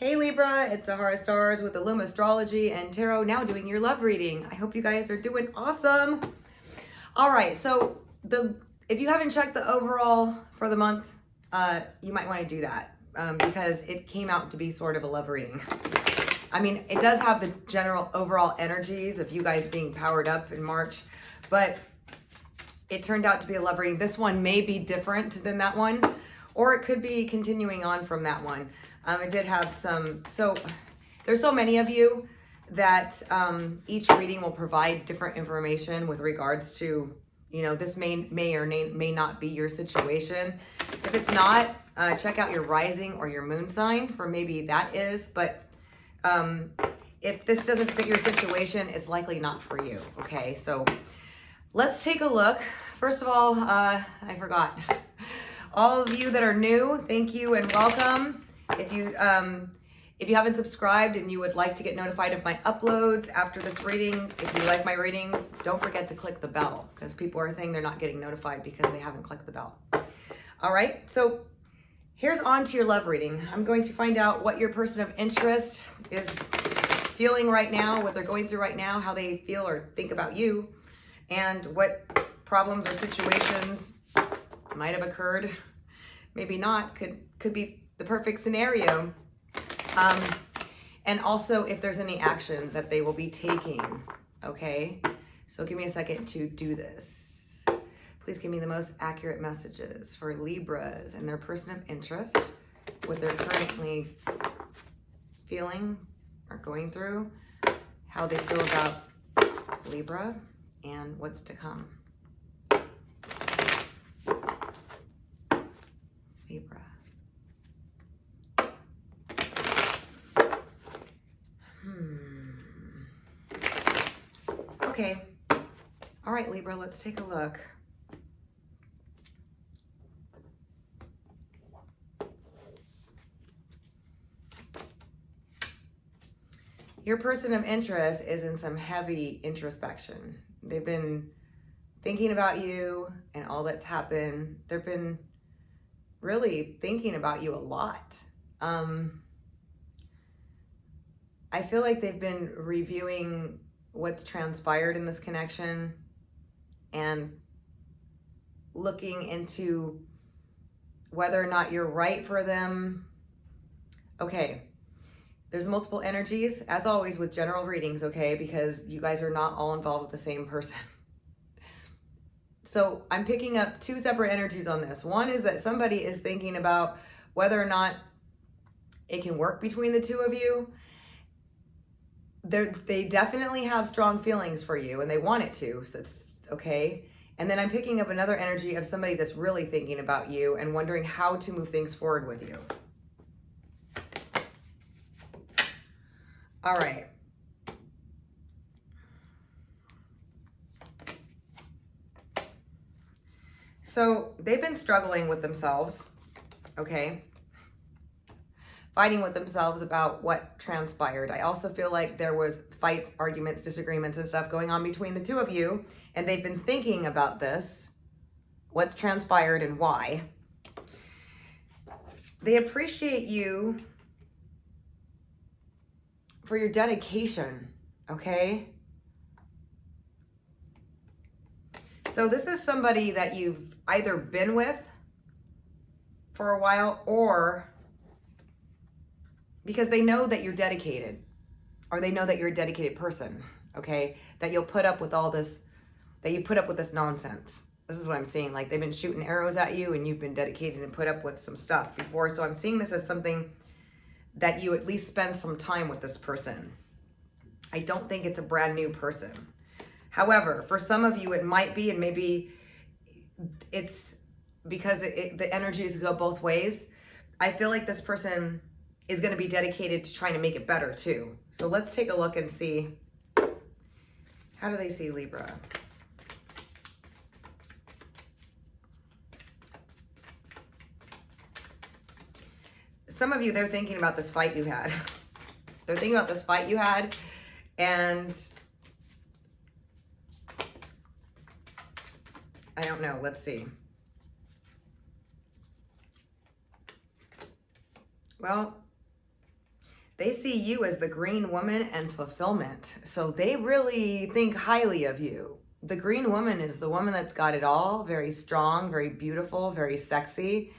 Hey Libra, it's Sahara Stars with Illuma Astrology and Tarot, now doing your love reading. I hope you guys are doing awesome. All right, so if you haven't checked the overall for the month, you might want to do that because it came out to be sort of a love reading. I mean, it does have the general overall energies of you guys being powered up in March, but it turned out to be a love reading. This one may be different than that one, or it could be continuing on from that one. It did have some, so there's so many of you that each reading will provide different information with regards to, you know, this may or may not be your situation. If it's not, check out your rising or your moon sign for maybe that is, but if this doesn't fit your situation, it's likely not for you, okay? So let's take a look. First of all, I forgot. All of you that are new, thank you and welcome. If you haven't subscribed and you would like to get notified of my uploads after this reading, if you like my readings, don't forget to click the bell because people are saying they're not getting notified because they haven't clicked the bell. All right, so here's on to your love reading. I'm going to find out what your person of interest is feeling right now, what they're going through right now, how they feel or think about you, and what problems or situations might have occurred, maybe not, could be the perfect scenario. And also if there's any action that they will be taking, okay? So give me a second to do this. Please give me the most accurate messages for Libras and their person of interest, what they're currently feeling or going through, how they feel about Libra, and what's to come. Libra. Okay. All right, Libra, let's take a look. Your person of interest is in some heavy introspection. They've been thinking about you and all that's happened. They've been really thinking about you a lot. I feel like they've been reviewing what's transpired in this connection and looking into whether or not you're right for them. Okay, there's multiple energies, as always with general readings, okay, because you guys are not all involved with the same person. So I'm picking up two separate energies on this. One is that somebody is thinking about whether or not it can work between the two of you. They definitely have strong feelings for you and they want it to, so that's okay. And then I'm picking up another energy of somebody that's really thinking about you and wondering how to move things forward with you. All right. So they've been struggling with themselves, okay? Fighting with themselves about what transpired. I also feel like there was fights, arguments, disagreements and stuff going on between the two of you, and they've been thinking about this, what's transpired and why. They appreciate you for your dedication, okay? So this is somebody that you've either been with for a while or because they know that you're dedicated, or they know that you're a dedicated person, okay? That you'll put up with all this, that you put up with this nonsense. This is what I'm seeing. Like they've been shooting arrows at you and you've been dedicated and put up with some stuff before. So I'm seeing this as something that you at least spend some time with this person. I don't think it's a brand new person. However, for some of you it might be, and maybe it's because the energies go both ways. I feel like this person is going to be dedicated to trying to make it better too. So let's take a look and see, how do they see Libra? Some of you, they're thinking about this fight you had. They're thinking about this fight you had, and I don't know, let's see. Well, They see you as the green woman and fulfillment. So they really think highly of you. The green woman is the woman that's got it all, very strong, very beautiful, very sexy,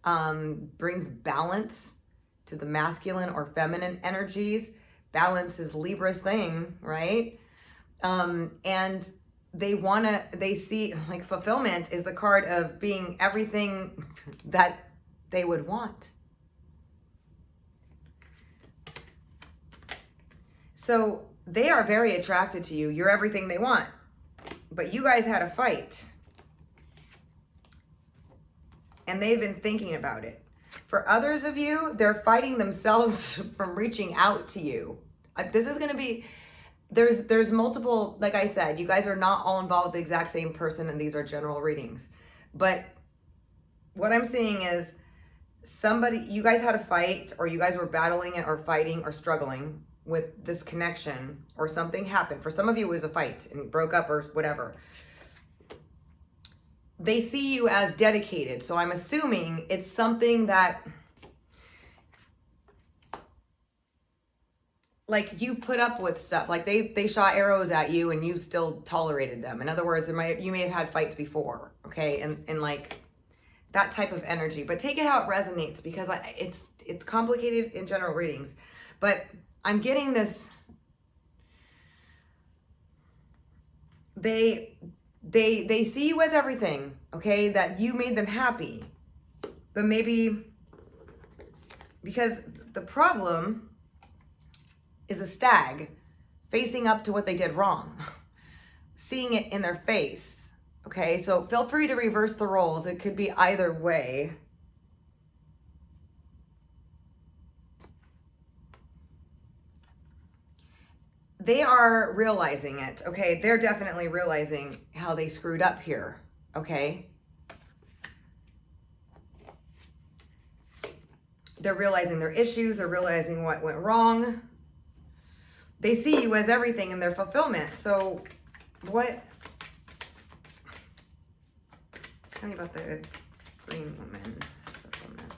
brings balance to the masculine or feminine energies. Balance is Libra's thing, right? And they see, like, fulfillment is the card of being everything that they would want. So they are very attracted to you. You're everything they want. But you guys had a fight. And they've been thinking about it. For others of you, they're fighting themselves from reaching out to you. This is going to be, there's multiple, like I said, you guys are not all involved with the exact same person, and these are general readings. But what I'm seeing is you guys had a fight, or you guys were battling it or fighting or struggling with this connection, or something happened. For some of you, it was a fight and you broke up or whatever. They see you as dedicated. So I'm assuming it's something that, like, you put up with stuff. Like they shot arrows at you and you still tolerated them. In other words, you may have had fights before, okay? And like that type of energy. But take it how it resonates, because it's complicated in general readings. But I'm getting this, they see you as everything, okay, that you made them happy. But maybe, because the problem is the stag facing up to what they did wrong, seeing it in their face, okay? So feel free to reverse the roles. It could be either way. They are realizing it, okay? They're definitely realizing how they screwed up here, okay? They're realizing their issues. They're realizing what went wrong. They see you as everything in their fulfillment. So what? Tell me about the green woman fulfillment.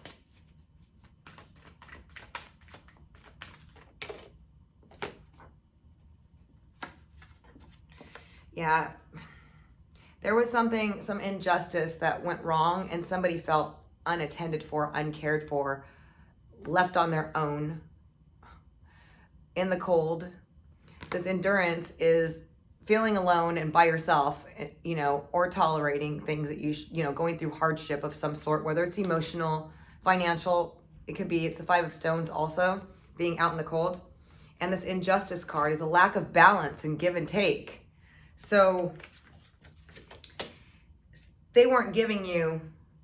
Yeah, there was some injustice that went wrong, and somebody felt unattended for, uncared for, left on their own in the cold. This endurance is feeling alone and by yourself, you know, or tolerating things that you know, going through hardship of some sort, whether it's emotional, financial. It could be, it's the 5 of Stones also, being out in the cold. And this injustice card is a lack of balance and give and take. So they weren't giving you,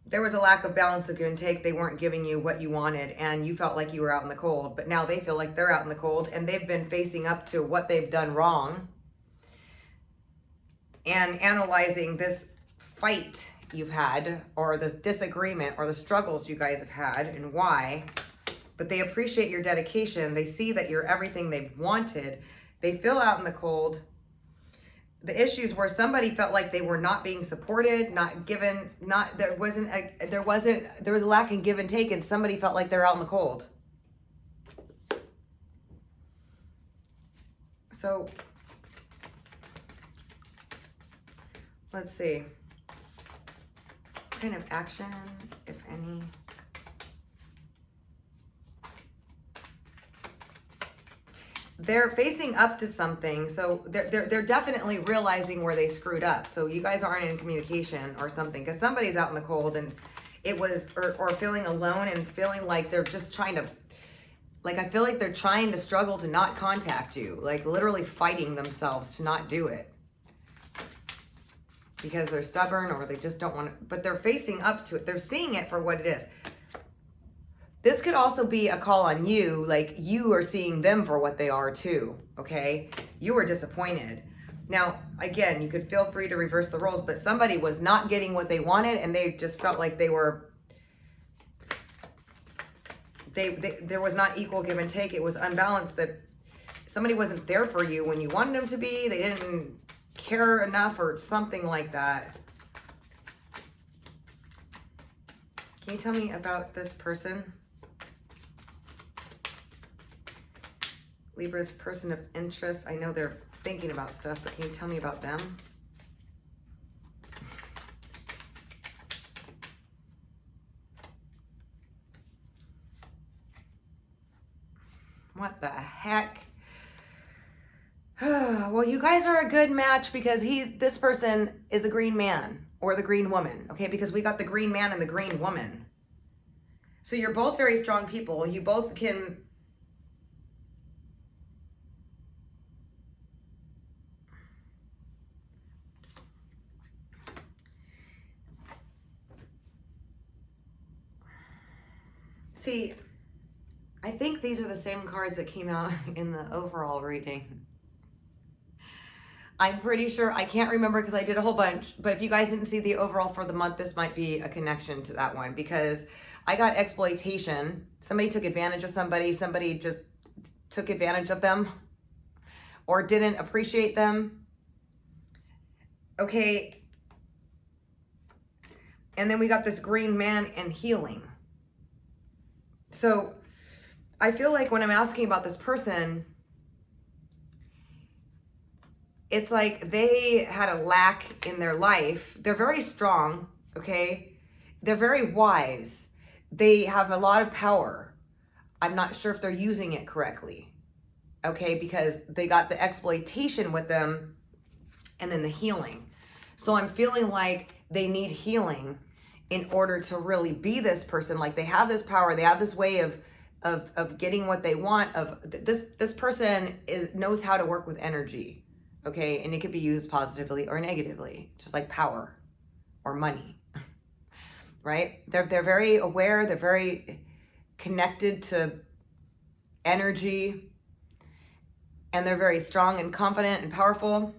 there was a lack of balance of give and take. They weren't giving you what you wanted, and you felt like you were out in the cold. But now they feel like they're out in the cold, and they've been facing up to what they've done wrong and analyzing this fight you've had, or the disagreement, or the struggles you guys have had, and why. But they appreciate your dedication. They see that you're everything they've wanted. They feel out in the cold. The issues where somebody felt like they were not being supported, not given, there was a lack in give and take, and somebody felt like they're out in the cold. So let's see. What kind of action, if any? They're facing up to something, so they're definitely realizing where they screwed up. So you guys aren't in communication or something, because somebody's out in the cold, and it was, or feeling alone and feeling like they're just trying to, like, I feel like they're trying to struggle to not contact you, like literally fighting themselves to not do it because they're stubborn, or they just don't want to, but they're facing up to it. They're seeing it for what it is. This could also be a call on you, like you are seeing them for what they are too, okay? You were disappointed. Now, again, you could feel free to reverse the roles, but somebody was not getting what they wanted, and they just felt like they were, there was not equal give and take. It was unbalanced, that somebody wasn't there for you when you wanted them to be. They didn't care enough or something like that. Can you tell me about this person? Libra's person of interest. I know they're thinking about stuff, but can you tell me about them? What the heck? Well, you guys are a good match because this person is the green man or the green woman, okay? Because we got the green man and the green woman. So you're both very strong people. You both can... See, I think these are the same cards that came out in the overall reading. I'm pretty sure, I can't remember because I did a whole bunch, but if you guys didn't see the overall for the month, this might be a connection to that one because I got exploitation. Somebody took advantage of somebody just took advantage of them or didn't appreciate them. Okay. And then we got this green man and healing. So I feel like when I'm asking about this person, it's like they had a lack in their life. They're very strong, okay? They're very wise. They have a lot of power. I'm not sure if they're using it correctly, okay? Because they got the exploitation with them and then the healing. So I'm feeling like they need healing in order to really be this person. Like they have this power, they have this way of getting what they want. This person knows how to work with energy. Okay, and it could be used positively or negatively, just like power or money, right? They're very aware, they're very connected to energy, and they're very strong and confident and powerful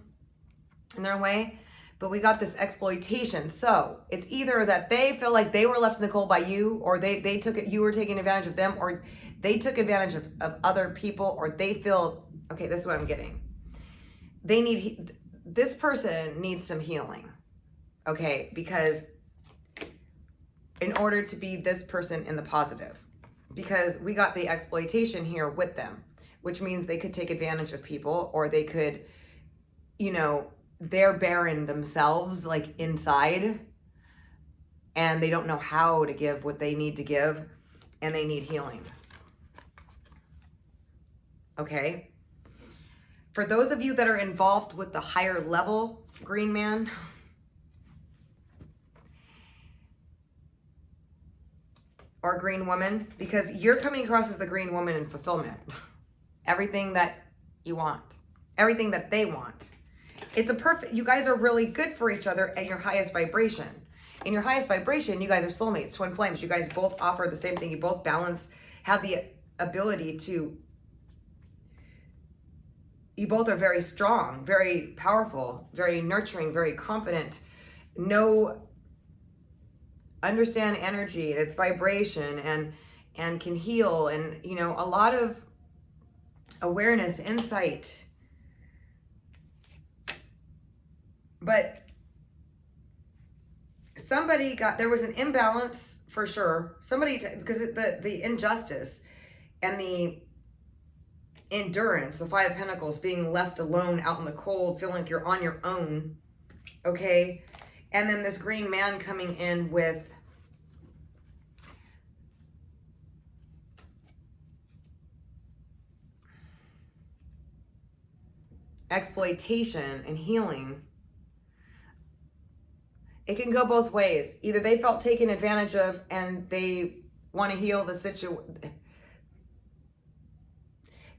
in their way. But we got this exploitation. So it's either that they feel like they were left in the cold by you, or they took it, you were taking advantage of them, or they took advantage of other people, or they feel, okay, this is what I'm getting. This person needs some healing, okay? Because in order to be this person in the positive, because we got the exploitation here with them, which means they could take advantage of people, or they could, you know, they're barren themselves, like inside, and they don't know how to give what they need to give, and they need healing, okay? For those of you that are involved with the higher level green man, or green woman, because you're coming across as the green woman in fulfillment. Everything that you want, everything that they want. It's a perfect, you guys are really good for each other at your highest vibration. In your highest vibration, you guys are soulmates, twin flames. You guys both offer the same thing. You both balance, have the ability to, you both are very strong, very powerful, very nurturing, very confident, understand energy and its vibration and can heal, and, you know, a lot of awareness, insight. But there was an imbalance for sure. Because the injustice and the endurance, the Five of Pentacles, being left alone out in the cold, feeling like you're on your own, okay? And then this green man coming in with exploitation and healing. It can go both ways. Either they felt taken advantage of and they want to heal the situation.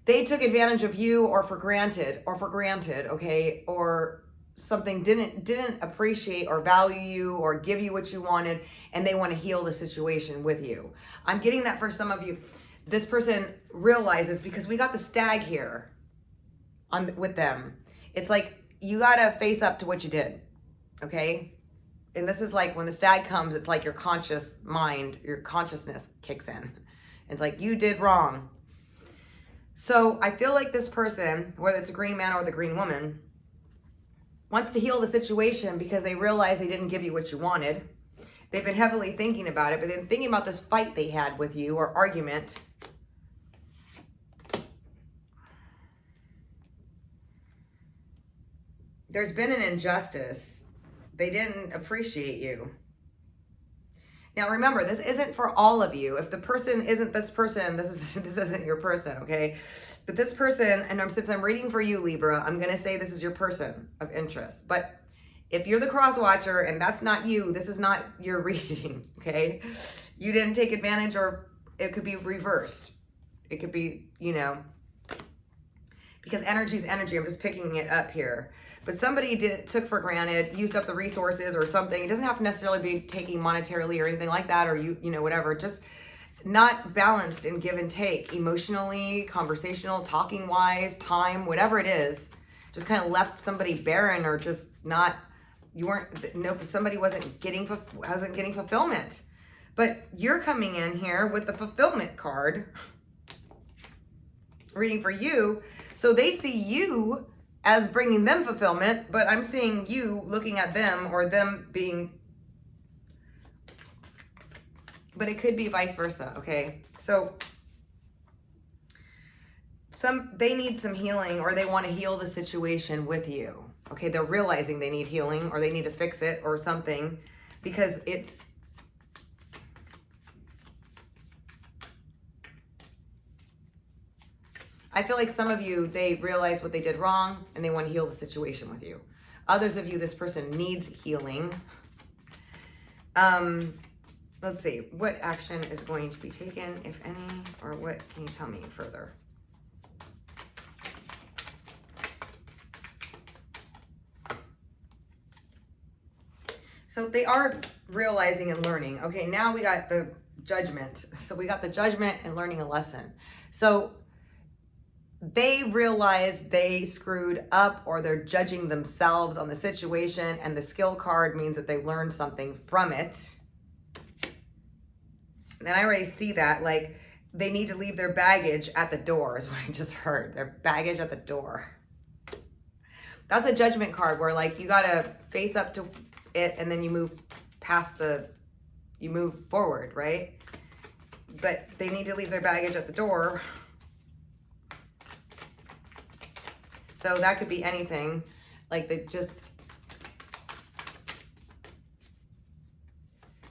They took advantage of you, or for granted, okay? Or something didn't appreciate or value you or give you what you wanted, and they want to heal the situation with you. I'm getting that for some of you. This person realizes, because we got the stag here with them. It's like you got to face up to what you did, okay? And this is like when the stag comes, it's like your conscious mind, your consciousness kicks in. It's like you did wrong. So I feel like this person, whether it's a green man or the green woman, wants to heal the situation because they realize they didn't give you what you wanted. They've been heavily thinking about it, but then thinking about this fight they had with you or argument. there's been an injustice. They didn't appreciate you. Now remember, this isn't for all of you. If the person isn't this person, this isn't your person, okay? But this person, and since I'm reading for you, Libra, I'm gonna say this is your person of interest. But if you're the cross watcher and that's not you, this is not your reading, okay? You didn't take advantage, or it could be reversed. It could be, you know, because energy is energy. I'm just picking it up here. But somebody took for granted, used up the resources or something. It doesn't have to necessarily be taking monetarily or anything like that, or you know, whatever. Just not balanced in give and take, emotionally, conversational, talking wise, time, whatever it is. Just kind of left somebody barren, or just not, somebody wasn't getting fulfillment. But you're coming in here with the fulfillment card, reading for you. So they see you as bringing them fulfillment, but I'm seeing you looking at them, or them being, but it could be vice versa, okay? So they need some healing, or they want to heal the situation with you, okay? They're realizing they need healing, or they need to fix it or something, because it's, I feel like some of you, they realize what they did wrong and they want to heal the situation with you. Others of you, this person needs healing. Let's see, what action is going to be taken, if any, or what can you tell me further? So they are realizing and learning. Okay, now we got the judgment. So we got the judgment and learning a lesson. So they realize they screwed up, or they're judging themselves on the situation, and the skill card means that they learned something from it. And I already see that, like, they need to leave their baggage at the door, is what I just heard. Their baggage at the door. That's a judgment card where, like, you gotta face up to it, and then you move past you move forward, right? But they need to leave their baggage at the door. So that could be anything, like they just,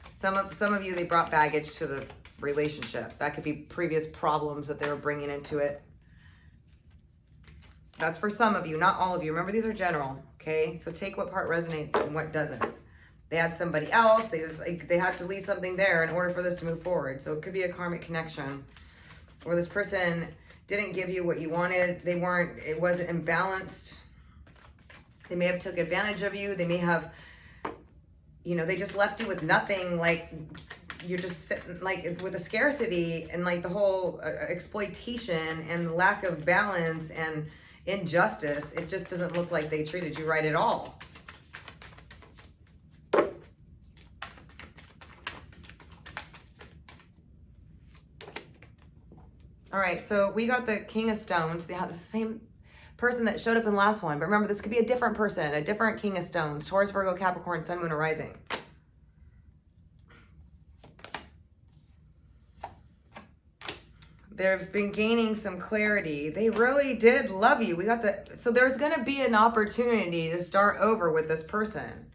some of you, they brought baggage to the relationship. That could be previous problems that they were bringing into it. That's for some of you, not all of you. Remember, these are general, okay? So take what part resonates and what doesn't. They had somebody else, they had to leave something there in order for this to move forward. So it could be a karmic connection, or this person didn't give you what you wanted. It wasn't imbalanced. They may have took advantage of you. They may have, you know, they just left you with nothing. Like, you're just sitting, like, with a scarcity, and like the whole exploitation and lack of balance and injustice. It just doesn't look like they treated you right at all. All right, so we got the King of Stones. They have the same person that showed up in the last one. But remember, this could be a different person, a different King of Stones. Taurus, Virgo, Capricorn, Sun, Moon, or Rising. They've been gaining some clarity. They really did love you. We got so there's going to be an opportunity to start over with this person.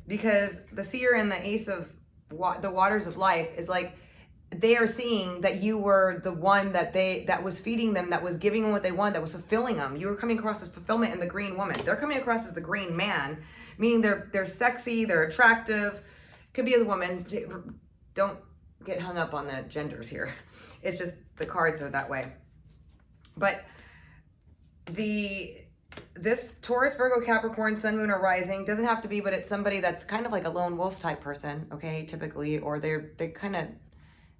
Because the Seer and the Ace of the Waters of Life is like, they are seeing that you were the one that was feeding them, that was giving them what they wanted, that was fulfilling them. You were coming across as fulfillment in the green woman. They're coming across as the green man, meaning they're sexy, they're attractive. Could be a woman. Don't get hung up on the genders here. It's just the cards are that way. But this Taurus, Virgo, Capricorn, Sun, Moon, or Rising doesn't have to be, but it's somebody that's kind of like a lone wolf type person, okay, typically, or they kind of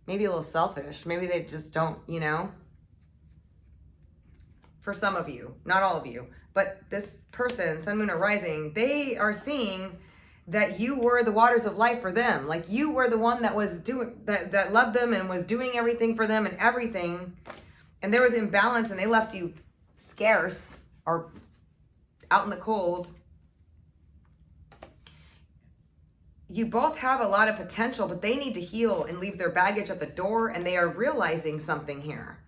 maybe a little selfish. Maybe they just don't, you know. For some of you, not all of you, but this person, Sun, Moon, or Rising, they are seeing that you were the waters of life for them. Like, you were the one that was doing that loved them and was doing everything for them and everything. And there was imbalance, and they left you scarce or out in the cold. You both have a lot of potential, but they need to heal and leave their baggage at the door, and they are realizing something here.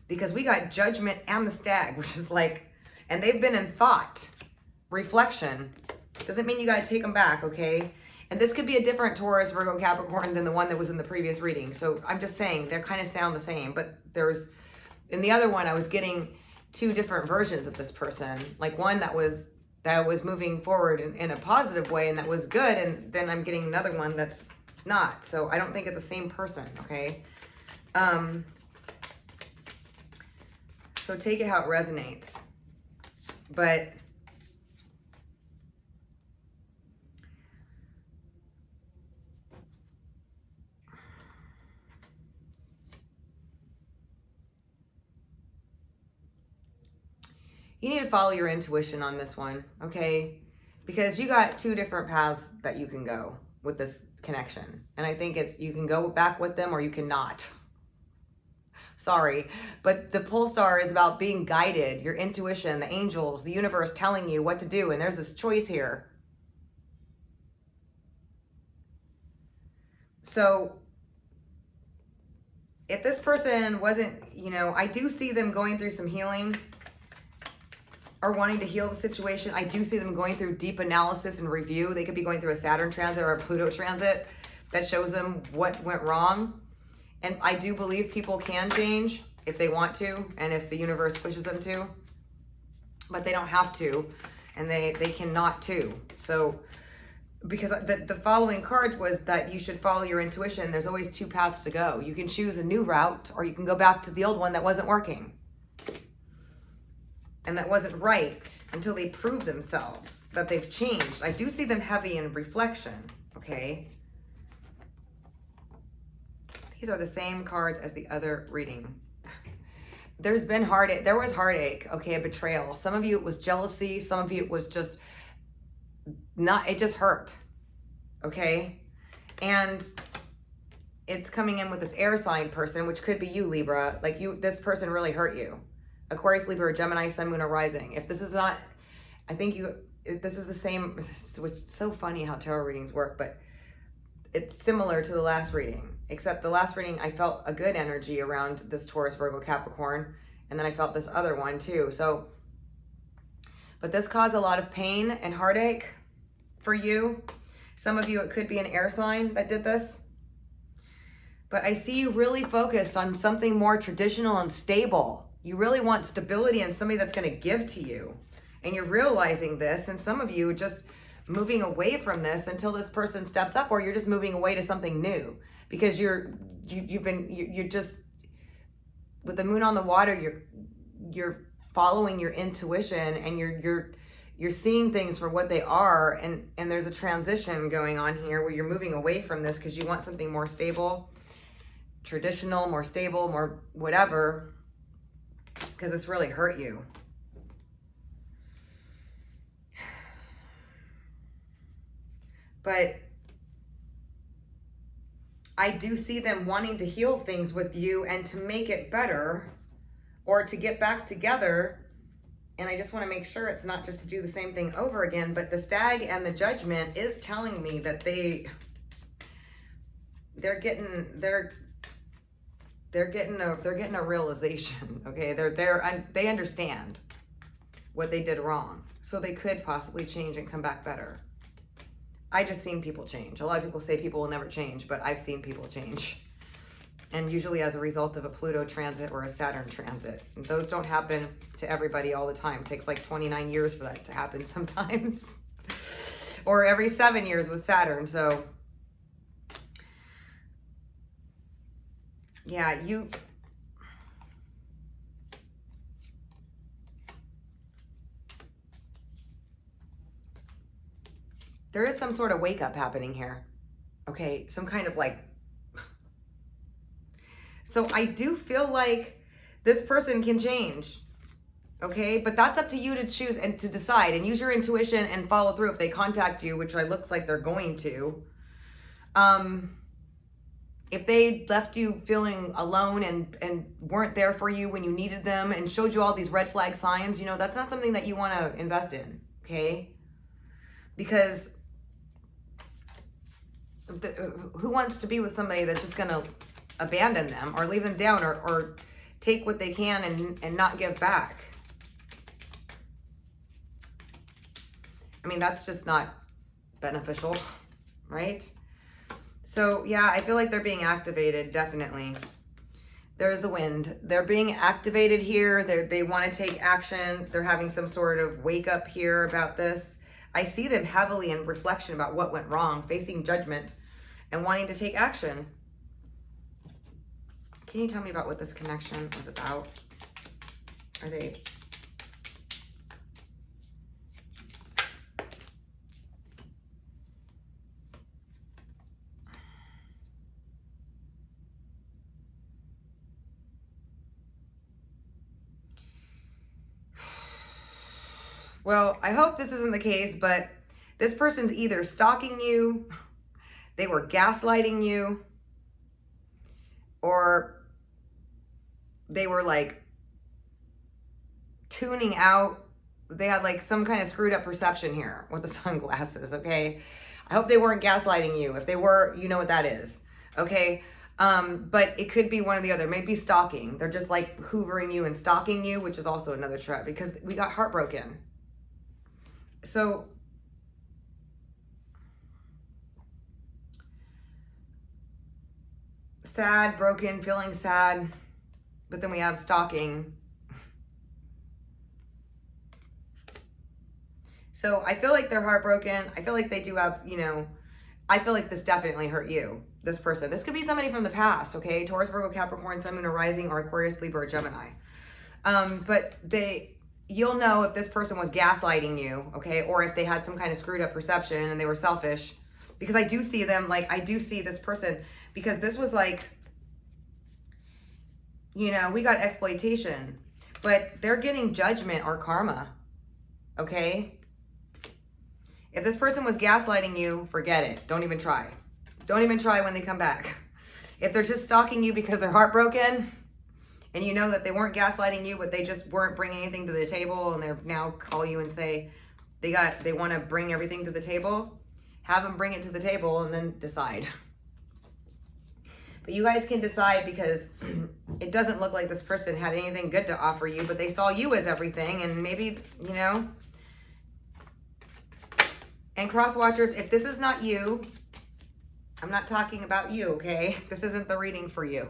Because we got Judgment and the Stag, which is like, and they've been in thought. reflection. Doesn't mean you got to take them back, okay? And this could be a different Taurus, Virgo, Capricorn than the one that was in the previous reading. So I'm just saying, they kind of sound the same. But there's, in the other one, I was getting two different versions of this person. Like one that was moving forward in a positive way and that was good. And then I'm getting another one that's not. So I don't think it's the same person, okay? So take it how it resonates. But you need to follow your intuition on this one, okay? Because you got two different paths that you can go with this connection. And I think it's, you can go back with them or you cannot. Sorry, but the pole star is about being guided, your intuition, the angels, the universe telling you what to do. And there's this choice here. So if this person wasn't, you know, I do see them going through some healing or wanting to heal the situation. I do see them going through deep analysis and review. They could be going through a Saturn transit or a Pluto transit that shows them what went wrong. And I do believe people can change if they want to and if the universe pushes them to, but they don't have to, and they cannot too. So because the following cards was that you should follow your intuition. There's always two paths to go. You can choose a new route or you can go back to the old one that wasn't working and that wasn't right until they prove themselves that they've changed. I do see them heavy in reflection, okay? These are the same cards as the other reading. There's been heartache. There was heartache, okay, a betrayal. Some of you it was jealousy. Some of you it was just not, it just hurt, okay? And it's coming in with this air sign person, which could be you, Libra. Like this person really hurt you. Aquarius, Libra, Gemini, Sun, Moon, or Rising. If this is not, I think this is the same, which is so funny how tarot readings work, but it's similar to the last reading, except the last reading, I felt a good energy around this Taurus, Virgo, Capricorn, and then I felt this other one too. So, but this caused a lot of pain and heartache for you. Some of you, it could be an air sign that did this. But I see you really focused on something more traditional and stable. You really want stability and somebody that's going to give to you. And you're realizing this, and some of you just moving away from this until this person steps up, or you're just moving away to something new because you're just with the moon on the water, you're following your intuition and you're seeing things for what they are, and there's a transition going on here where you're moving away from this because you want something more stable, traditional, more stable, more whatever, because it's really hurt you. But I do see them wanting to heal things with you and to make it better or to get back together. And I just want to make sure it's not just to do the same thing over again, but the Stag and the Judgment is telling me that they're getting a realization, okay? They understand what they did wrong. So they could possibly change and come back better. I just seen people change. A lot of people say people will never change, but I've seen people change. And usually as a result of a Pluto transit or a Saturn transit. And those don't happen to everybody all the time. It takes like 29 years for that to happen sometimes. Or every 7 years with Saturn. So yeah, there is some sort of wake up happening here. Okay, some kind of like, so I do feel like this person can change. Okay, but that's up to you to choose and to decide and use your intuition and follow through if they contact you, which it looks like they're going to. If they left you feeling alone and weren't there for you when you needed them and showed you all these red flag signs, you know, that's not something that you want to invest in, okay? Because who wants to be with somebody that's just going to abandon them or leave them down or take what they can and not give back? I mean, that's just not beneficial, right? So yeah, I feel like they're being activated, definitely. There's the wind. They're being activated here. They want to take action. They're having some sort of wake up here about this. I see them heavily in reflection about what went wrong, facing judgment and wanting to take action. Can you tell me about what this connection was about? Are they... Well, I hope this isn't the case, but this person's either stalking you, they were gaslighting you, or they were like tuning out. They had like some kind of screwed up perception here with the sunglasses, okay? I hope they weren't gaslighting you. If they were, you know what that is, okay? But it could be one or the other. Maybe stalking. They're just like hoovering you and stalking you, which is also another trap because we got heartbroken. So sad, broken, feeling sad, but then we have stalking. So I feel like they're heartbroken. I feel like they do have, you know, I feel like this definitely hurt you, this person. This could be somebody from the past, okay? Taurus, Virgo, Capricorn, Sun, Moon, or Rising, or Aquarius, Libra, or Gemini. But you'll know if this person was gaslighting you, okay? Or if they had some kind of screwed up perception and they were selfish. Because I do see them, like, I do see this person, because this was like, you know, we got exploitation, but they're getting judgment or karma, okay? If this person was gaslighting you, forget it. Don't even try. Don't even try when they come back. If they're just stalking you because they're heartbroken, and you know that they weren't gaslighting you, but they just weren't bringing anything to the table, and they now call you and say they want to bring everything to the table, have them bring it to the table and then decide. But you guys can decide, because it doesn't look like this person had anything good to offer you, but they saw you as everything, and maybe, you know. And cross watchers, if this is not you, I'm not talking about you, okay? This isn't the reading for you.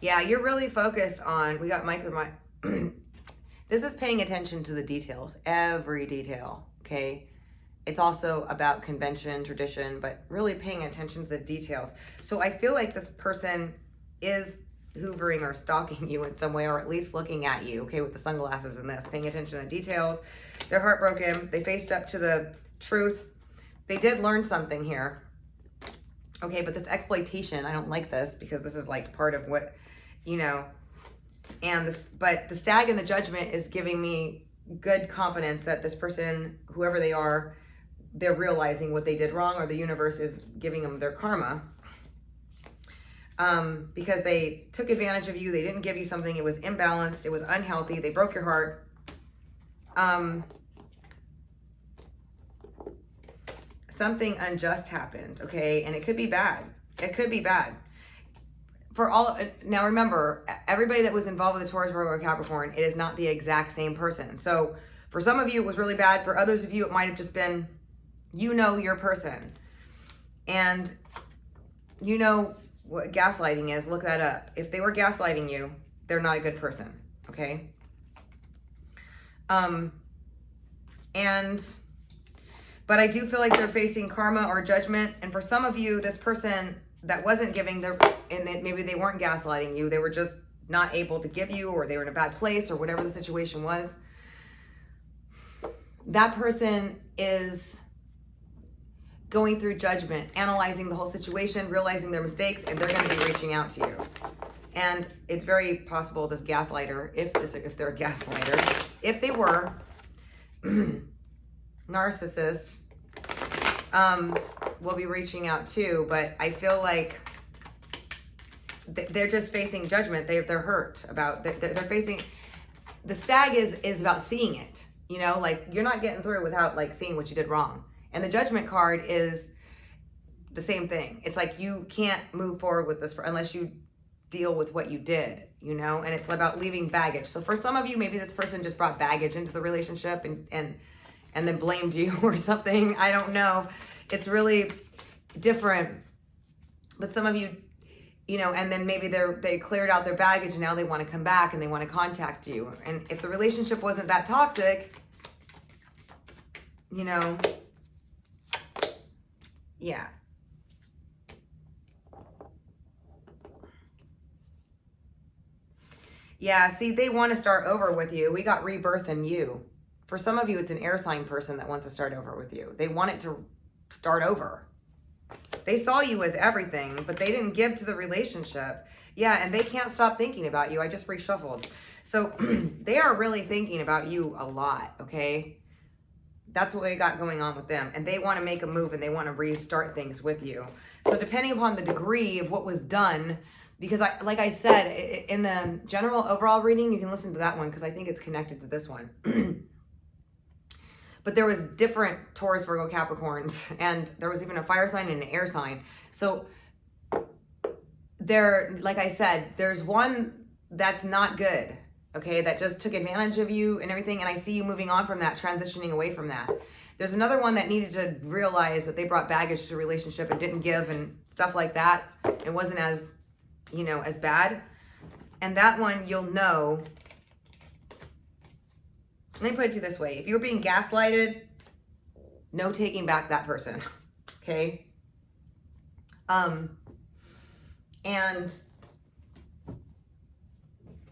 Yeah, you're really focused on, we got Mike, this is paying attention to the details, every detail, okay? It's also about convention, tradition, but really paying attention to the details. So I feel like this person is hoovering or stalking you in some way, or at least looking at you, okay, with the sunglasses and this, paying attention to the details. They're heartbroken. They faced up to the truth. They did learn something here. Okay, but this exploitation, I don't like this, because this is like part of what, you know, and this, but the stag and the judgment is giving me good confidence that this person, whoever they are, they're realizing what they did wrong, or the universe is giving them their karma. Because they took advantage of you. They didn't give you something. It was imbalanced. It was unhealthy. They broke your heart. Something unjust happened, okay? And it could be bad. It could be bad. Now remember, everybody that was involved with the Taurus, Virgo, or Capricorn, it is not the exact same person. So for some of you, it was really bad. For others of you, it might have just been, you know, your person. And you know what gaslighting is. Look that up. If they were gaslighting you, they're not a good person, okay? But I do feel like they're facing karma or judgment. And for some of you, this person that wasn't giving maybe they weren't gaslighting you, they were just not able to give you, or they were in a bad place, or whatever the situation was. That person is going through judgment, analyzing the whole situation, realizing their mistakes, and they're going to be reaching out to you. And it's very possible this gaslighter, if they're a gaslighter, if they were narcissist, will be reaching out too. But I feel like they're just facing judgment. They're hurt about, they're facing, the stag is about seeing it, you know, like you're not getting through without like seeing what you did wrong. And the judgment card is the same thing. It's like you can't move forward with this unless you deal with what you did. you know, and it's about leaving baggage. So for some of you, maybe this person just brought baggage into the relationship and then blamed you or something. I don't know. It's really different. But some of you, you know, and then maybe they cleared out their baggage and now they want to come back and they want to contact you. And if the relationship wasn't that toxic, you know, yeah. Yeah, see, they want to start over with you. We got rebirth in you. For some of you, it's an air sign person that wants to start over with you. They want it to start over. They saw you as everything, but they didn't give to the relationship. Yeah, and they can't stop thinking about you. I just reshuffled. So they are really thinking about you a lot, okay? That's what we got going on with them. And they want to make a move and they want to restart things with you. So depending upon the degree of what was done, because like I said, in the general overall reading, you can listen to that one because I think it's connected to this one. But there was different Taurus, Virgo, Capricorns, and there was even a fire sign and an air sign. So there, like I said, there's one that's not good, okay, that just took advantage of you and everything, and I see you moving on from that, transitioning away from that. There's another one that needed to realize that they brought baggage to the relationship and didn't give and stuff like that. It wasn't as, you know, as bad. And that one, you'll know. Let me put it to you this way. If you were being gaslighted, no taking back that person, okay? And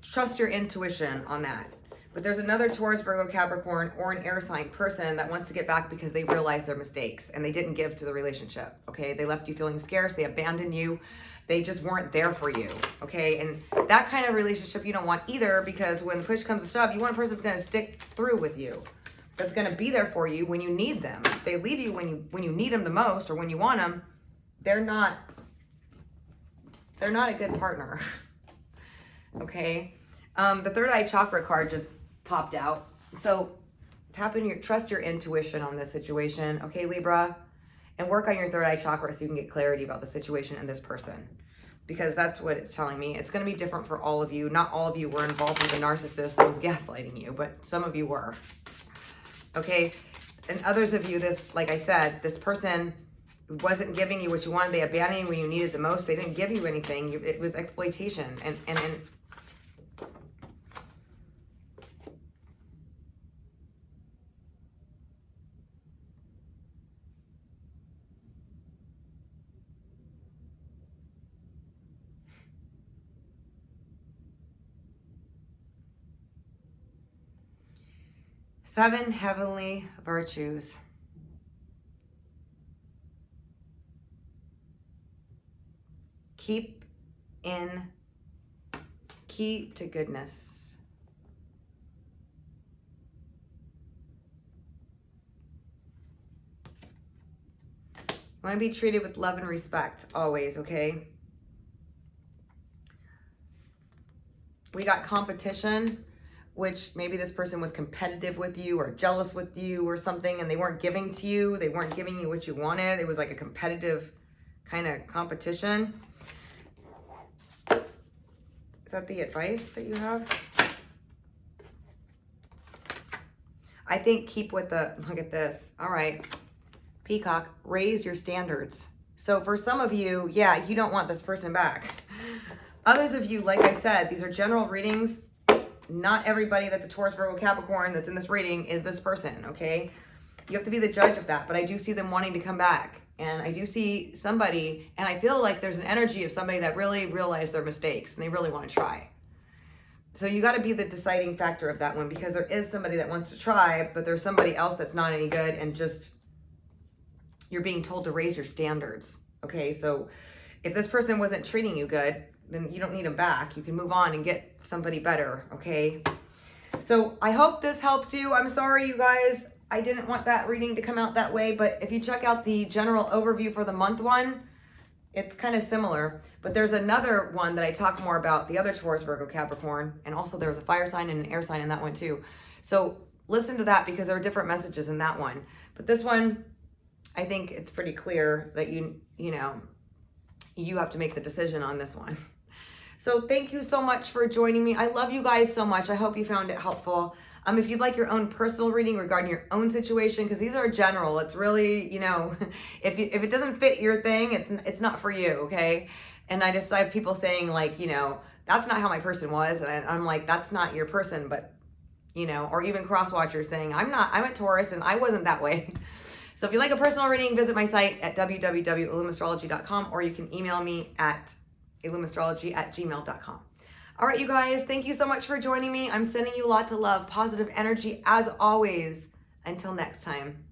trust your intuition on that. But there's another Taurus, Virgo, Capricorn, or an air sign person that wants to get back because they realized their mistakes and they didn't give to the relationship, okay? They left you feeling scarce. They abandoned you. They just weren't there for you, okay? And that kind of relationship you don't want either, because when push comes to shove, you want a person that's going to stick through with you, that's going to be there for you when you need them. If they leave you when you need them the most or when you want them, they're not a good partner, okay? The third eye chakra card just popped out. So trust your intuition on this situation, okay, Libra? And work on your third eye chakra so you can get clarity about the situation and this person. Because that's what it's telling me. It's going to be different for all of you. Not all of you were involved with a narcissist that was gaslighting you, but some of you were. Okay? And others of you, this, like I said, this person wasn't giving you what you wanted. They abandoned you when you needed the most. They didn't give you anything. It was exploitation. And 7 heavenly virtues. Key to goodness. You want to be treated with love and respect always, okay? We got competition, which maybe this person was competitive with you or jealous with you or something, and they weren't giving to you. They weren't giving you what you wanted. It was like a competitive kind of competition. Is that the advice that you have? I think keep with the, look at this. All right. Peacock, raise your standards. So for some of you, yeah, you don't want this person back. Others of you, like I said, these are general readings. Not everybody that's a Taurus, Virgo, Capricorn that's in this reading is this person, okay? You have to be the judge of that, but I do see them wanting to come back. And I do see somebody, and I feel like there's an energy of somebody that really realized their mistakes and they really want to try. So you got to be the deciding factor of that one, because there is somebody that wants to try, but there's somebody else that's not any good, and just you're being told to raise your standards, okay? So if this person wasn't treating you good, then you don't need them back. You can move on and get somebody better, okay? So I hope this helps you. I'm sorry, you guys. I didn't want that reading to come out that way, but if you check out the general overview for the month one, it's kind of similar. But there's another one that I talk more about, the other Taurus, Virgo, Capricorn, and also there was a fire sign and an air sign in that one too. So listen to that, because there are different messages in that one. But this one, I think it's pretty clear that you know, you have to make the decision on this one. So thank you so much for joining me. I love you guys so much. I hope you found it helpful. If you'd like your own personal reading regarding your own situation, because these are general, it's really, you know, if it doesn't fit your thing, it's not for you, okay? And I have people saying like, you know, that's not how my person was, and I'm like, that's not your person, but you know, or even cross watchers saying, I'm a Taurus and I wasn't that way. So if you like a personal reading, visit my site at www.illumastrology.com, or you can email me at illumastrology@gmail.com. All right, you guys, thank you so much for joining me. I'm sending you lots of love, positive energy as always. Until next time.